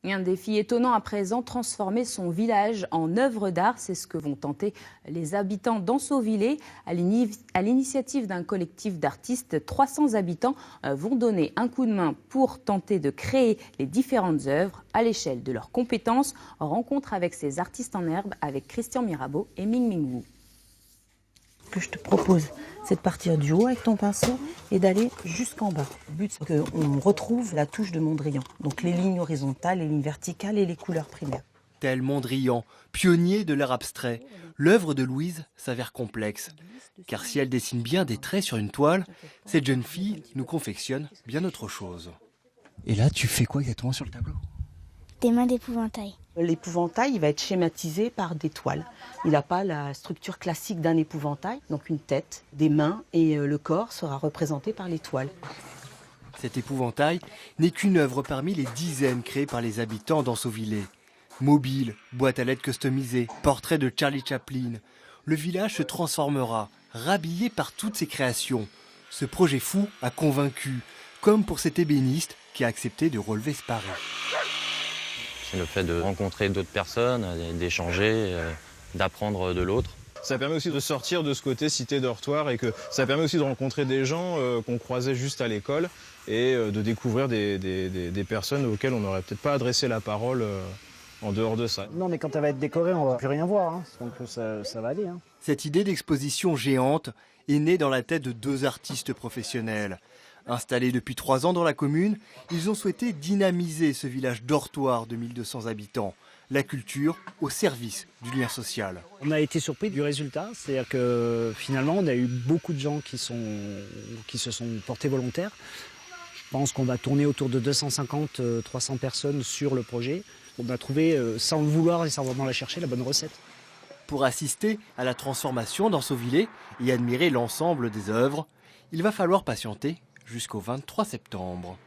Et un défi étonnant à présent, transformer son village en œuvre d'art. C'est ce que vont tenter les habitants d'Anceauvillers. À l'initiative d'un collectif d'artistes, 300 habitants vont donner un coup de main pour tenter de créer les différentes œuvres à l'échelle de leurs compétences. Rencontre avec ces artistes en herbe avec Christian Mirabeau et Ming Ming Wu. Ce que je te propose, c'est de partir du haut avec ton pinceau et d'aller jusqu'en bas. Le but, c'est qu'on retrouve la touche de Mondrian. Donc les lignes horizontales, les lignes verticales et les couleurs primaires. Tel Mondrian, pionnier de l'art abstrait, l'œuvre de Louise s'avère complexe. Car si elle dessine bien des traits sur une toile, cette jeune fille nous confectionne bien autre chose. Et là, tu fais quoi exactement sur le tableau ? Des mains d'épouvantail. L'épouvantail, il va être schématisé par des toiles. Il n'a pas la structure classique d'un épouvantail, donc une tête, des mains et le corps sera représenté par les toiles. Cet épouvantail n'est qu'une œuvre parmi les dizaines créées par les habitants d'Anceauvillers. Mobile, boîte à lettres customisée, portrait de Charlie Chaplin. Le village se transformera, rhabillé par toutes ces créations. Ce projet fou a convaincu, comme pour cet ébéniste qui a accepté de relever ce pari. C'est le fait de rencontrer d'autres personnes, d'échanger, d'apprendre de l'autre. Ça permet aussi de sortir de ce côté cité-dortoir et que ça permet aussi de rencontrer des gens qu'on croisait juste à l'école et de découvrir des personnes auxquelles on n'aurait peut-être pas adressé la parole en dehors de ça. Non, mais quand elle va être décorée, on va plus rien voir, hein. Donc ça va aller. Hein. Cette idée d'exposition géante est née dans la tête de deux artistes professionnels. Installés depuis 3 ans dans la commune, ils ont souhaité dynamiser ce village dortoir de 1200 habitants. La culture au service du lien social. On a été surpris du résultat, c'est-à-dire que finalement on a eu beaucoup de gens qui se sont portés volontaires. Je pense qu'on va tourner autour de 250-300 personnes sur le projet. On a trouvé, sans le vouloir et sans vraiment la chercher, la bonne recette. Pour assister à la transformation d'Anceauvillers et admirer l'ensemble des œuvres, il va falloir patienter jusqu'au 23 septembre.